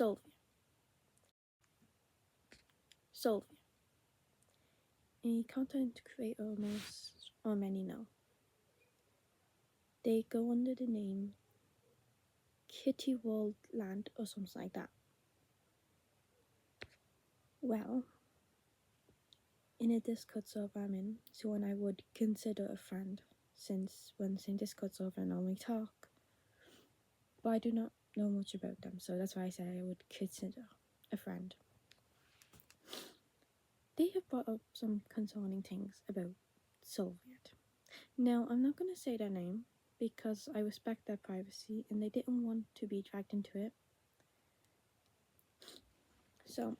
Solvia. Solvia. A content creator most or many know. They go under the name Kitty Wildland or something like that. Well, in a Discord server I'm in, so one I would consider a friend, since when saying Discord server I normally talk. But I do not know much about them, so that's why I said I would consider a friend. They have brought up some concerning things about Soviet. Now, I'm not going to say their name because I respect their privacy and they didn't want to be dragged into it. So,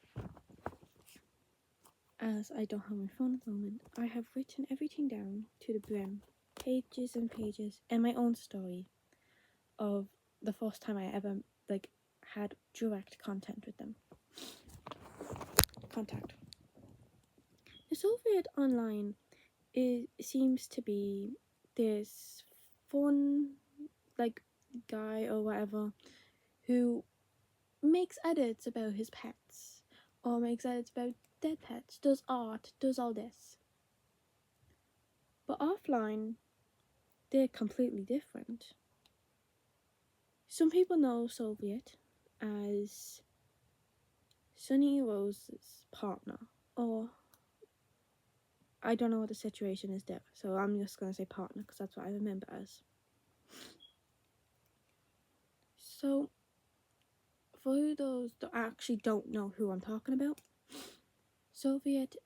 as I don't have my phone at the moment, I have written everything down to the brim, pages and pages, and my own story of the first time I ever had direct contact with them. The Soviet online seems to be this fun guy or whatever who makes edits about his pets or makes edits about dead pets, does art, does all this. But offline, they're completely different. Some people know Soviet as Sunny Rose's partner, or I don't know what the situation is there, so I'm just going to say partner because that's what I remember as. So, for those that actually don't know who I'm talking about, Soviet,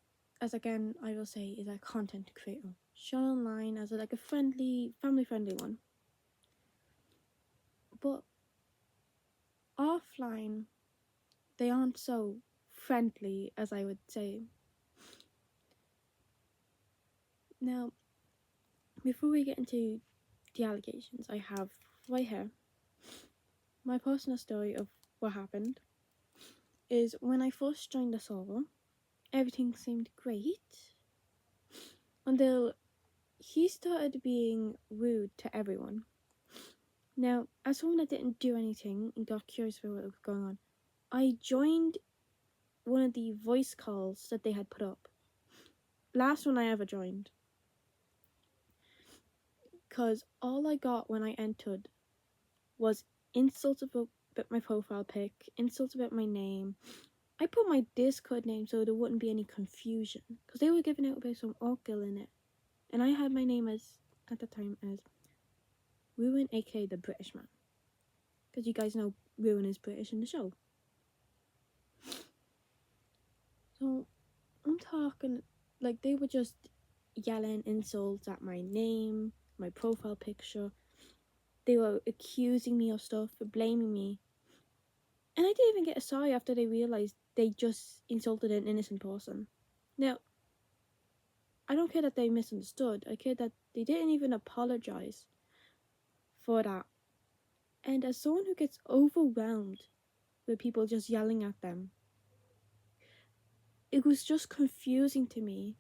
as again I will say, is a content creator shown online as a friendly, family-friendly one. But offline, they aren't so friendly as I would say. Now, before we get into the allegations, I have right here my personal story of what happened. Is when I first joined the server, everything seemed great until he started being rude to everyone. Now, as someone that didn't do anything and got curious about what was going on, I joined one of the voice calls that they had put up. Last one I ever joined. Because all I got when I entered was insults about my profile pic, insults about my name. I put my Discord name so there wouldn't be any confusion, because they were giving out about some Orkil in it. And I had my name at the time as Ruin, aka the British man. Because you guys know Ruin is British in the show. So, I'm talking, they were just yelling insults at my name, my profile picture. They were accusing me of stuff, blaming me. And I didn't even get a sorry after they realised they just insulted an innocent person. Now, I don't care that they misunderstood. I care that they didn't even apologise for that. And as someone who gets overwhelmed with people just yelling at them, it was just confusing to me.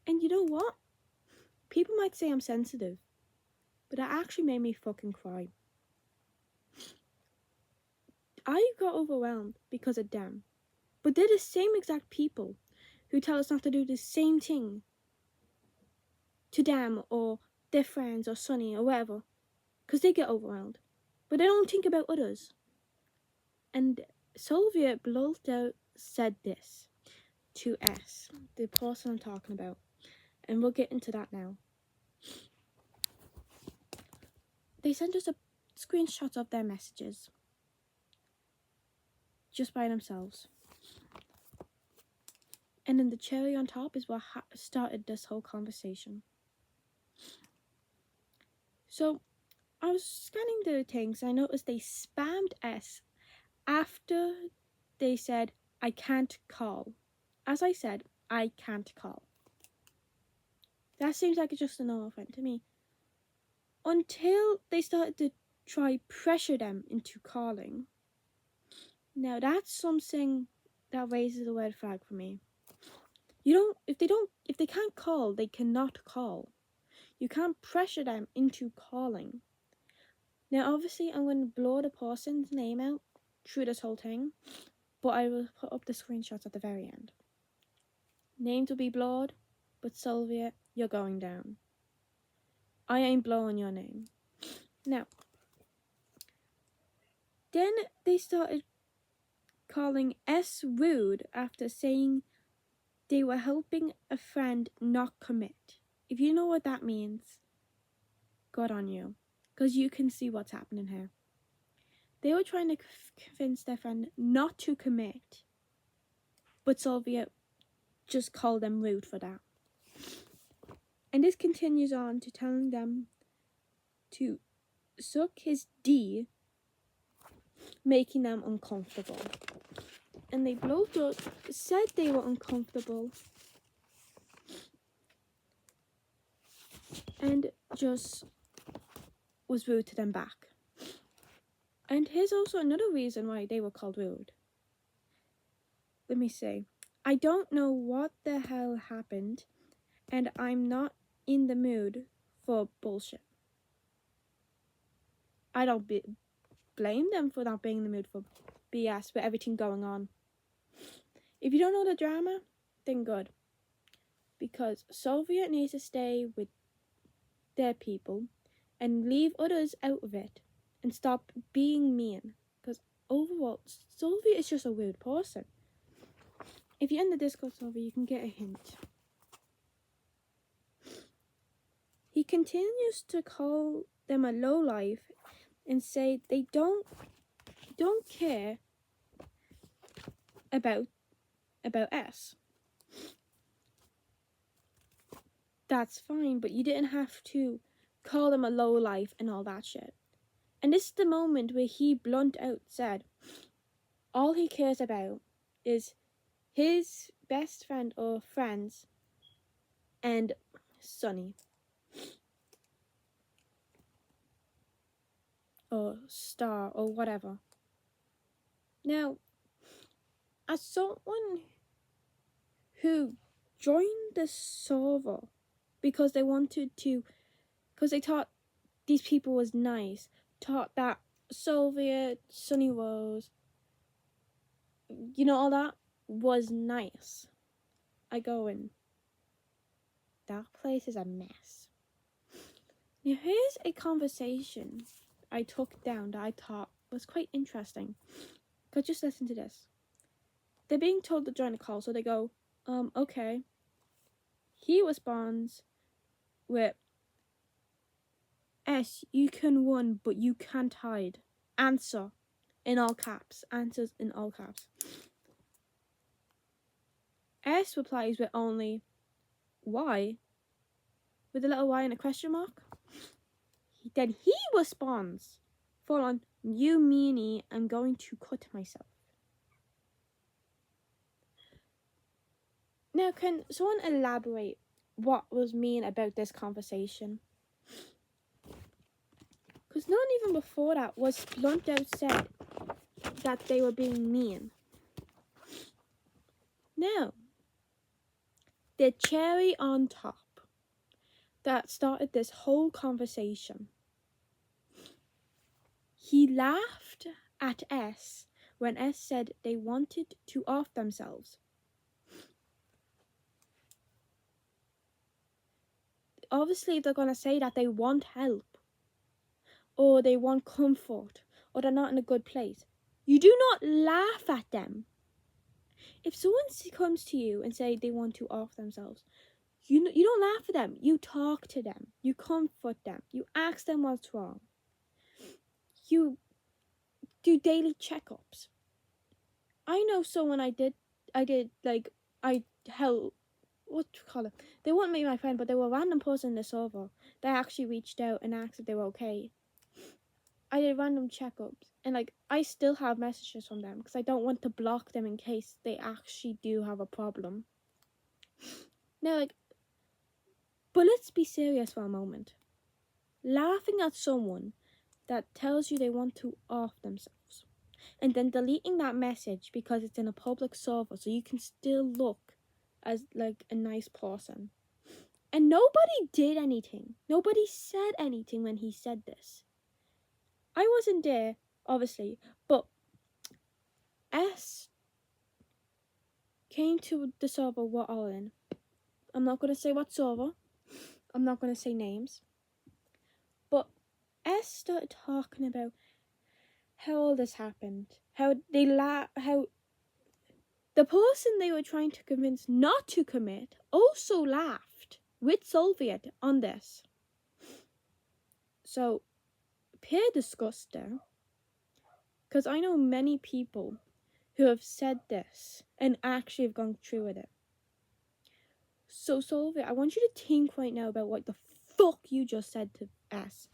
And you know what? People might say I'm sensitive, but that actually made me fucking cry. I got overwhelmed because of them. But they're the same exact people who tell us not to do the same thing to them or their friends or Sunny or whatever. Because they get overwhelmed. But they don't think about others. And Soviet blurted out said this to S, the person I'm talking about. And we'll get into that now. They sent us a screenshot of their messages. Just by themselves. And then the cherry on top is what started this whole conversation. So, I was scanning the things and I noticed they spammed S after they said, I can't call. As I said, I can't call. That seems like just a normal friend to me. Until they started to try pressure them into calling. Now that's something that raises a red flag for me. If they can't call, they cannot call. You can't pressure them into calling. Now obviously I'm going to blur the person's name out through this whole thing, but I will put up the screenshots at the very end. Names will be blurred, but Sylvia, you're going down. I ain't blowing your name. Now, then they started calling S rude after saying they were helping a friend not commit. If you know what that means, good on you, because you can see what's happening here. They were trying to convince their friend not to commit, but Sylvia just called them rude for that. And this continues on to telling them to suck his D, making them uncomfortable. And they both said they were uncomfortable and just was rude to them back. And here's also another reason why they were called rude. Let me see. I don't know what the hell happened, and I'm not in the mood for bullshit. I don't blame them for not being in the mood for BS with everything going on. If you don't know the drama, then good. Because Sylvia needs to stay with their people and leave others out of it and stop being mean. Because overall, Sylvia is just a weird person. If you're in the Discord server, you can get a hint. He continues to call them a lowlife and say they don't care about S. That's fine, but you didn't have to call them a lowlife and all that shit. And this is the moment where he blunt out said all he cares about is his best friend or friends and Sunny. Or Star or whatever. Now, as someone who joined the server because they thought these people was nice, thought that Sylvia, Sunny Rose, all that was nice. I go in. That place is a mess. Now here's a conversation I took down that I thought was quite interesting. Cause just listen to this. They're being told to join a call, so they go, okay. He responds with, S, you can run, but you can't hide. Answer. In all caps. Answers in all caps. S replies with only, why? With a little y and a question mark. Then he responds, full on, you meanie, I'm going to cut myself. Now, can someone elaborate what was mean about this conversation? Because not even before that was blunt out said that they were being mean. Now, the cherry on top that started this whole conversation. He laughed at S when S said they wanted to off themselves. Obviously, they're going to say that they want help, or they want comfort, or they're not in a good place. You do not laugh at them. If someone comes to you and say they want to off themselves, you don't laugh at them. You talk to them. You comfort them. You ask them what's wrong. You do daily checkups. I know someone I help. What to call it? They wouldn't make my friend, but they were a random person in the server. They actually reached out and asked if they were okay. I did random checkups, and I still have messages from them because I don't want to block them in case they actually do have a problem. Now, but let's be serious for a moment. Laughing at someone that tells you they want to off themselves, and then deleting that message because it's in a public server, so you can still look as a nice person. And nobody did anything. Nobody said anything when he said this. I wasn't there, obviously, but came to the server we're all in. I'm not going to say what server. I'm not going to say names. But S started talking about how all this happened. How the person they were trying to convince not to commit also laughed with Soviet on this. So, peer disgust there. Because I know many people who have said this and actually have gone through with it. So, Soviet, I want you to think right now about what the fuck you just said to S.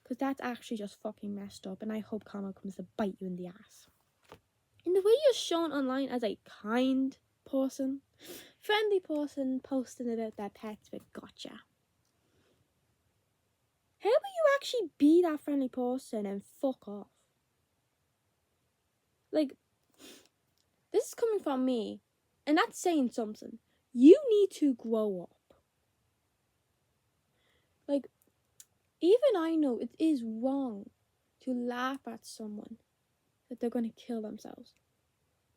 Because that's actually just fucking messed up, and I hope karma comes to bite you in the ass. In the way you're shown online as a kind person, friendly person posting about their pets with gotcha. How will you actually be that friendly person and fuck off? Like, this is coming from me, and that's saying something. You need to grow up. Like, even I know it is wrong to laugh at someone that they're going to kill themselves.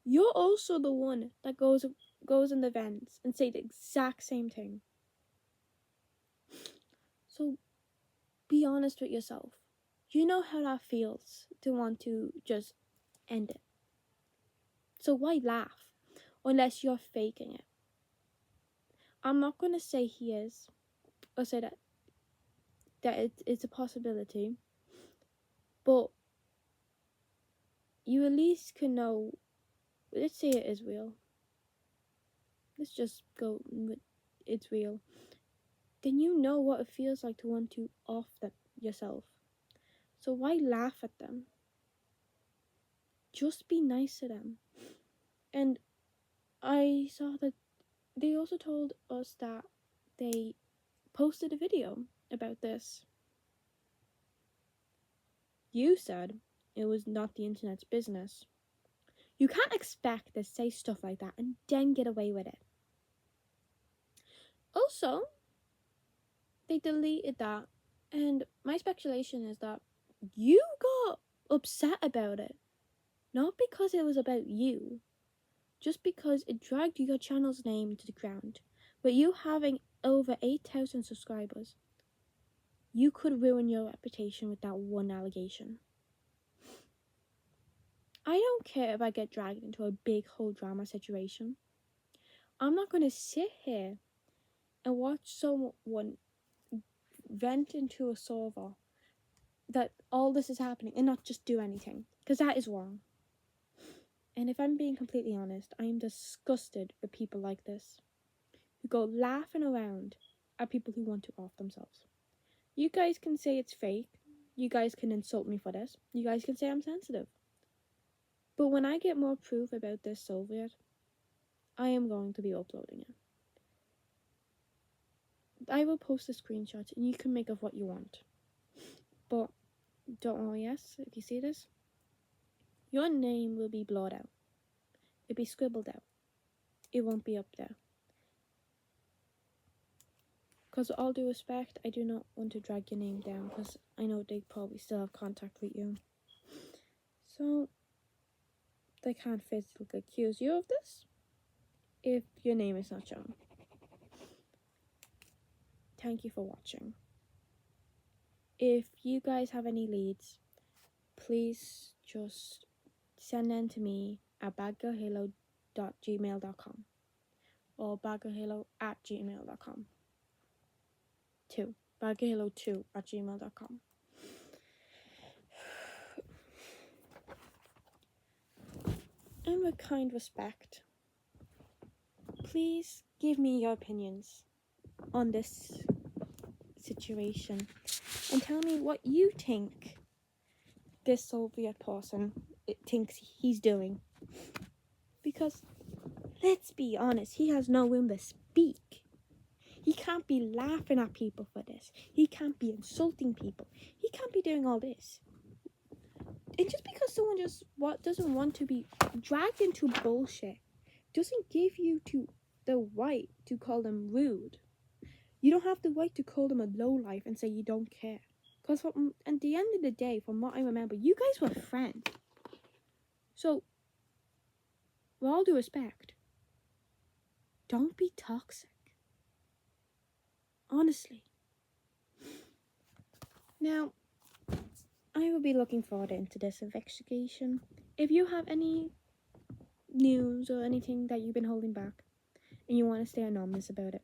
You're also the one that goes in the vents and say the exact same thing. So be honest with yourself. You know how that feels to want to just end it. So why laugh unless you're faking it? I'm not going to say he is or say that it's a possibility, but you at least can know. Let's say it is real. Let's just go with it's real. Then you know what it feels like to want to off them yourself. So why laugh at them? Just be nice to them. And I saw that they also told us that they posted a video about this. You said it was not the internet's business. You can't expect to say stuff like that and then get away with it. Also, they deleted that, and my speculation is that you got upset about it. Not because it was about you, just because it dragged your channel's name to the ground. But you having over 8,000 subscribers, you could ruin your reputation with that one allegation. I don't care if I get dragged into a big whole drama situation. I'm not going to sit here and watch someone vent into a server that all this is happening and not just do anything, because that is wrong. And if I'm being completely honest, I am disgusted with people like this, who go laughing around at people who want to off themselves. You guys can say it's fake. You guys can insult me for this. You guys can say I'm sensitive. But when I get more proof about this Soviet, I am going to be uploading it. I will post the screenshots and you can make of what you want. But don't worry, yes, if you see this, your name will be blurred out. It'll be scribbled out. It won't be up there. Because with all due respect, I do not want to drag your name down, because I know they probably still have contact with you. So, they can't physically accuse you of this if your name is not shown. Thank you for watching. If you guys have any leads, please just send them to me at badgirlhalo.gmail.com or badgirlhalo@gmail.com. badgirlhalo2@gmail.com. And with kind respect, please give me your opinions on this situation and tell me what you think this Soviet person thinks he's doing. Because, let's be honest, he has no room to speak. He can't be laughing at people for this. He can't be insulting people. He can't be doing all this. And just because someone just doesn't want to be dragged into bullshit doesn't give you the right to call them rude. You don't have the right to call them a lowlife and say you don't care. Because at the end of the day, from what I remember, you guys were friends. So, with all due respect, Don't be toxic. Honestly. Now, I will be looking forward into this investigation. If you have any news or anything that you've been holding back and you want to stay anonymous about it,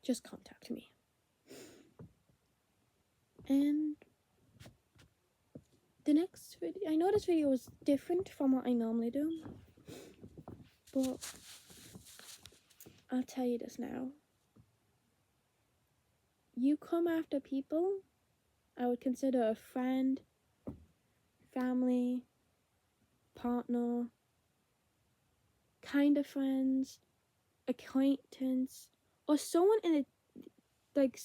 just contact me. And the next video, I know this video is different from what I normally do, but I'll tell you this now. You come after people I would consider a friend, family, partner, kind of friends, acquaintance, or someone in a like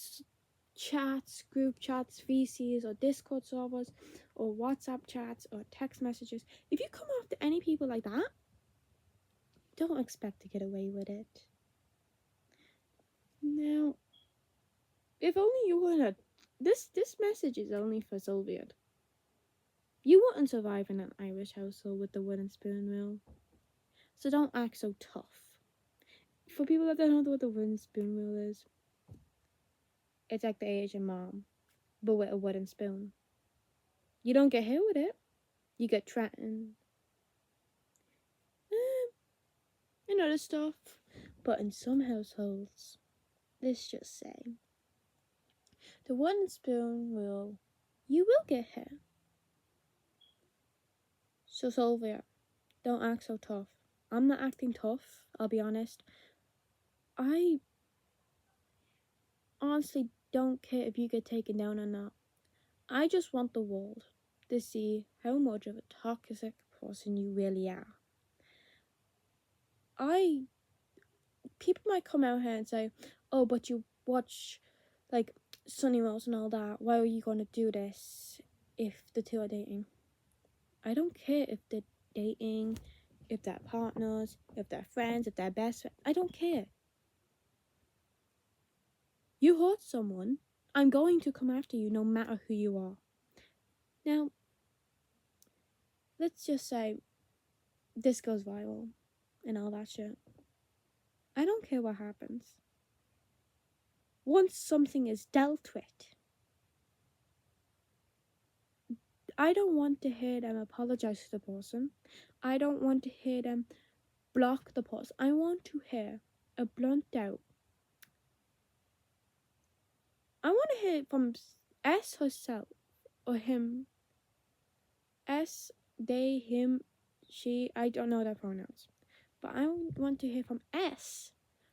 chats, group chats, VCs, or Discord servers, or WhatsApp chats, or text messages. If you come after any people like that, don't expect to get away with it. Now, if only you were a this message is only for Soviet. You wouldn't survive in an Irish household with the wooden spoon rule. So don't act so tough. For people that don't know what the wooden spoon rule is, it's like the Asian mom, but with a wooden spoon. You don't get hit with it. You get threatened. And other stuff. But in some households, let's just say, the wooden spoon rule, you will get hit. So Sylvia, don't act so tough. I'm not acting tough, I'll be honest. I honestly don't care if you get taken down or not. I just want the world to see how much of a toxic person you really are. People might come out here and say, oh, but you watch like Sunny Rose and all that. Why are you going to do this if the two are dating? I don't care if they're dating, if they're partners, if they're friends, if they're best friends. I don't care. You hurt someone, I'm going to come after you no matter who you are. Now, let's just say this goes viral and all that shit. I don't care what happens. Once something is dealt with, I don't want to hear them apologize to the person. I don't want to hear them block the person. I want to hear a blunt out. I want to hear it from S herself or him. S, they, him, she, I don't know their pronouns. But I want to hear from S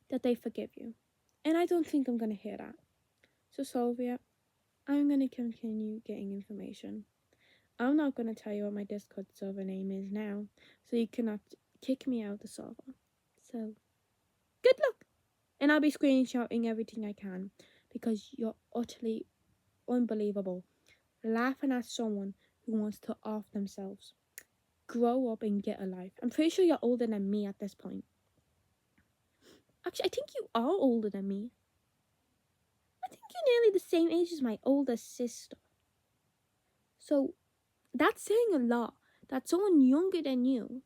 that they forgive you. And I don't think I'm going to hear that. So Sylvia, I'm going to continue getting information. I'm not going to tell you what my Discord server name is now, so you cannot kick me out the server. So, good luck! And I'll be screenshotting everything I can, because you're utterly unbelievable. Laughing at someone who wants to off themselves. Grow up and get a life. I'm pretty sure you're older than me at this point. Actually, I think you are older than me. I think you're nearly the same age as my older sister. So, that's saying a lot, that someone younger than you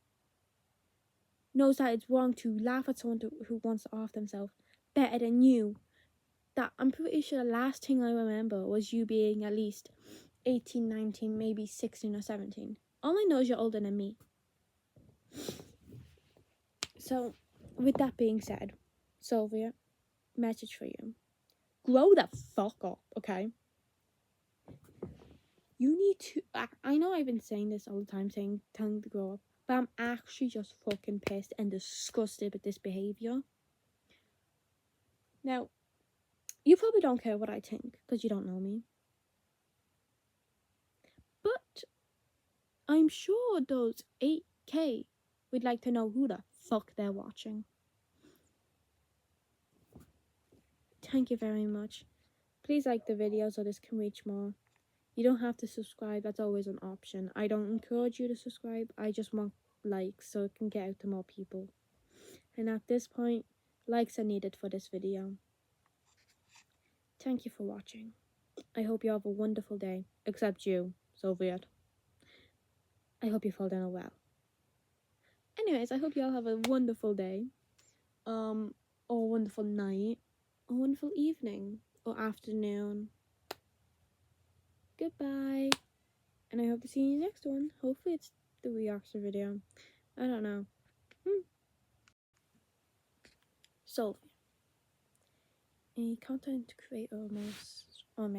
knows that it's wrong to laugh at someone who wants to off themselves better than you. That I'm pretty sure the last thing I remember was you being at least 18, 19, maybe 16 or 17. All I know is you're older than me. So, with that being said, Sylvia, message for you. Grow the fuck up, okay? You need to... I know I've been saying this all the time, telling them to grow up, but I'm actually just fucking pissed and disgusted with this behaviour. Now, you probably don't care what I think, because you don't know me. But I'm sure those 8K would like to know who the fuck they're watching. Thank you very much. Please like the video so this can reach more. You don't have to subscribe, that's always an option. I don't encourage you to subscribe, I just want likes so it can get out to more people. And at this point, likes are needed for this video. Thank you for watching. I hope you have a wonderful day. Except you, Soviet. I hope you fall down a well. Anyways, I hope you all have a wonderful day. or a wonderful night, or a wonderful evening, or afternoon. Goodbye. And I hope to see you in the next one. Hopefully it's the reaction video. I don't know. Sylvia, a content creator, almost, or